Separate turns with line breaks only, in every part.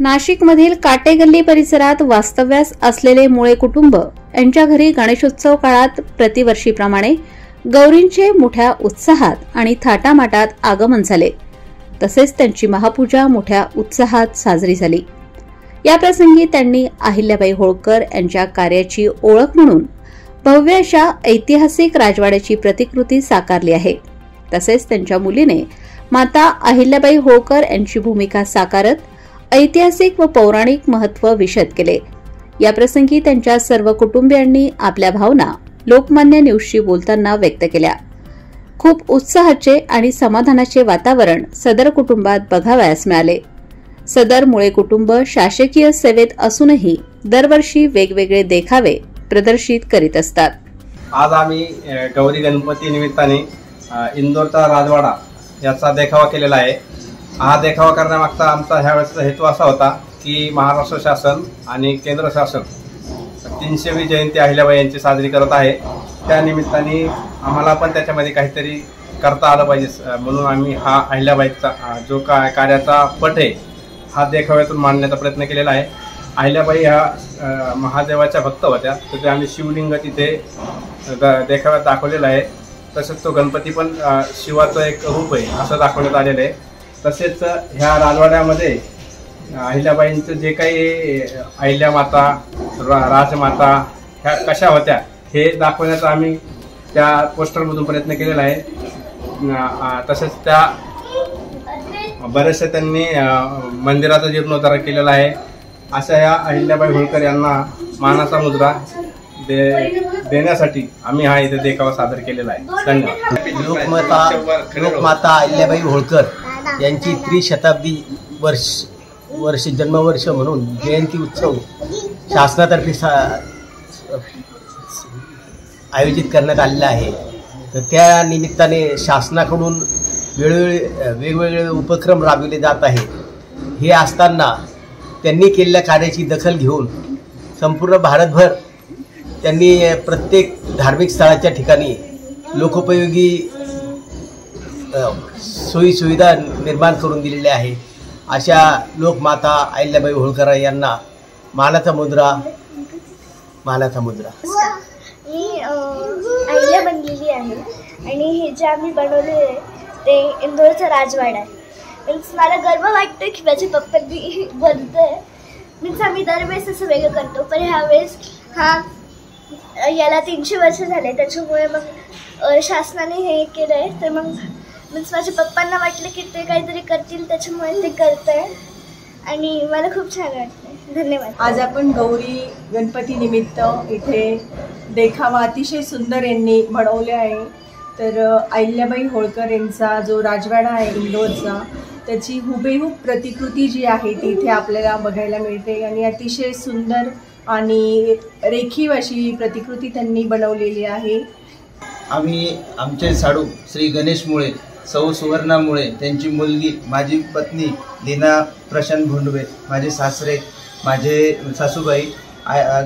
नाशिकमधील काटेगल्ली परिसरात वास्तव्यास असलेले मुळे कुटुंब यांच्या घरी गणेशोत्सव काळात प्रतिवर्षीप्रमाणे गौरींचे मोठ्या उत्साहात आणि थाटामाटात आगमन झाले। तसेच त्यांची महापूजा मोठ्या उत्साहात साजरी झाली। या प्रसंगी त्यांनी अहिल्याबाई होळकर यांच्या कार्याची ओळख म्हणून भव्य अशा ऐतिहासिक राजवाड्याची प्रतिकृती साकारली आहे। तसेच त्यांच्या मुलीने माता अहिल्याबाई होळकर यांची भूमिका साकारत ऐतिहासिक व पौराणिक महत्त्व विशद केले। या प्रसंगी त्यांच्या सर्व कुटुंबियांनी आपल्या भावना लोकमान्य न्यूजशी बोलताना व्यक्त केल्या। खूप उत्साहाचे आणि समाधानाचे वातावरण सदर कुटुंबात बघावयास मिळाले। सदर मुळे कुटुंब शासकीय सेवेत असूनही दरवर्षी वेगवेगळे देखावे प्रदर्शित करीत असतात।
आज आम्ही गौरी गणपती निमित्ताने इंदोरचा राजवाडा याचा देखावा केलेला आहे। हा देखावा करण्यामागचा आमचा ह्यावेळेचा हेतू असा होता की महाराष्ट्र शासन आणि केंद्र शासन 300वी जयंती अहिल्याबाई यांची साजरी करत आहे। त्या निमित्ताने आम्हाला पण त्याच्यामध्ये काहीतरी करता आलं पाहिजे म्हणून आम्ही हा अहिल्याबाईचा जो कार्याचा पट आहे हा देखाव्यातून मांडण्याचा प्रयत्न केलेला आहे। अहिल्याबाई ह्या महादेवाच्या भक्त होत्या, तर ते आम्ही शिवलिंग तिथे देखाव्यात दाखवलेला आहे। तसेच तो गणपती पण शिवाचं एक रूप आहे असं दाखवण्यात आलेलं आहे। तसेच ह्या राजवाड्यामध्ये अहिल्याबाईंचं जे काही अहिल्या माता राजमाता ह्या कशा होत्या हे दाखवण्याचा आम्ही त्या पोस्टरमधून प्रयत्न केलेला आहे। तसेच त्या बरेचसे त्यांनी मंदिराचा जीर्णोद्धार केलेला आहे। अशा या अहिल्याबाई होळकर यांना मानाचा मुद्रा देण्यासाठी आम्ही हा इथे देखावा सादर केलेला आहे। धन्यवाद।
लोकमाता अहिल्याबाई होळकर यांची त्रिशताब्दी वर्ष जन्मवर्ष म्हणून जयंती उत्सव शासनातर्फे आयोजित करण्यात आलेला आहे। तर त्या निमित्ताने शासनाकडून वेगवेगळे उपक्रम राबविले जात आहेत। हे असताना त्यांनी केलेल्या कार्याची दखल घेऊन संपूर्ण भारतभर त्यांनी प्रत्येक धार्मिक स्थळाच्या ठिकाणी लोकोपयोगी सोयीसुविधा निर्माण करून दिलेल्या आहे। अशा लोकमाता अहिल्याबाई होळकर यांना मानाचा मुद्रा।
मी अहिल्या बनलेली आहे आणि हे जे आम्ही बनवले ते इंदोरचा राजवाडा आहे। मीन्स मला गर्व वाटतो की माझ्या पप्पांनी बनतोय। मीन्स आम्ही दरवेळेस असं वेगळं करतो, पण ह्यावेळेस याला 300 वर्ष झाले, त्याच्यामुळे मग शासनाने हे केलं आहे। तर मग मीन्स माझ्या पप्पांना वाटलं की ते काहीतरी करतील, त्याच्यामुळे ते करत आहे आणि मला खूप छान वाटतं। धन्यवाद।
आज आपण गौरी गणपती निमित्त इथे देखावा अतिशय सुंदर यांनी बनवले आहे। तर अहिल्याबाई होळकर यांचा जो राजवाडा आहे इंदोरचा, त्याची हुबेहूब प्रतिकृती जी आहे ती इथे आपल्याला बघायला मिळते आणि अतिशय सुंदर आणि रेखीव अशी प्रतिकृती त्यांनी बनवलेली आहे।
आम्ही आमचे साडू श्री गणेश मुळे, सौ सुवर्णा मुळे, त्यांची मुलगी माझी पत्नी लीना प्रशांत भोंडवे, माझे सासरे, माझे सासूबाई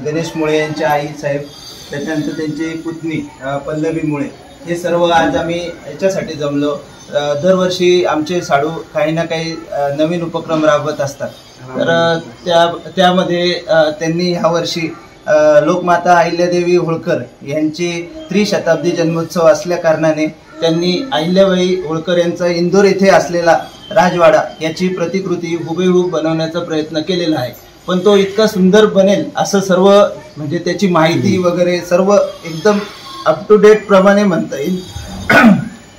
गणेश मुळे यांच्या आई साहेब, त्याच्यानंतर त्यांची पुतणी पल्लवी मुळे, हे सर्व आज आम्ही याच्यासाठी जमलो। दरवर्षी आमचे साडू काही ना काही नवीन उपक्रम राबवत असतात। तर त्यामध्ये त्यांनी ह्यावर्षी लोकमाता अहिल्यादेवी होळकर यांची त्रिशताब्दी जन्मोत्सव असल्या कारणाने त्यांनी अहिल्याबाई होळकर यांचा इंदोर येथे असलेला राजवाडा याची प्रतिकृती हुबेहूब बनवण्याचा प्रयत्न केलेला आहे। पण तो इतका सुंदर बनेल असं सर्व म्हणजे त्याची माहिती वगैरे सर्व एकदम अप टू डेट प्रमाणे म्हणता येईल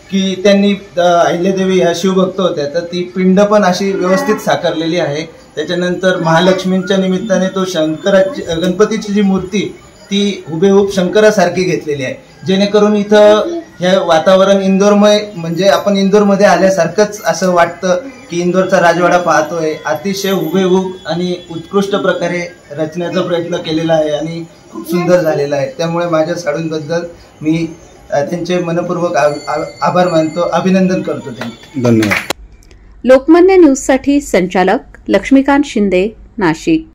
की त्यांनी अहिल्यादेवी ह्या शिवभक्त होत्या, तर ती पिंड पण अशी व्यवस्थित साकारलेली आहे। त्याच्यानंतर महालक्ष्मींच्या निमित्ताने तो गणपतीची जी मूर्ती ती हुबेहूब शंकरासारखी घेतलेली आहे, जेणेकरून इथं हे वातावरण इंदोरमय म्हणजे आपण इंदोरमध्ये आल्यासारखंच असं वाटतं की इंदोरचा राजवाडा पाहतोय। अतिशय हुबेहूब आणि उत्कृष्ट प्रकारे रचण्याचा प्रयत्न केलेला आहे आणि खूप सुंदर झालेला आहे। त्यामुळे माझ्या साडूंबद्दल मी त्यांचे मनपूर्वक आभार मानतो, अभिनंदन करतो त्यांचे।
धन्यवाद। लोकमान्य न्यूजसाठी संचालक लक्ष्मीकांत शिंदे, नाशिक।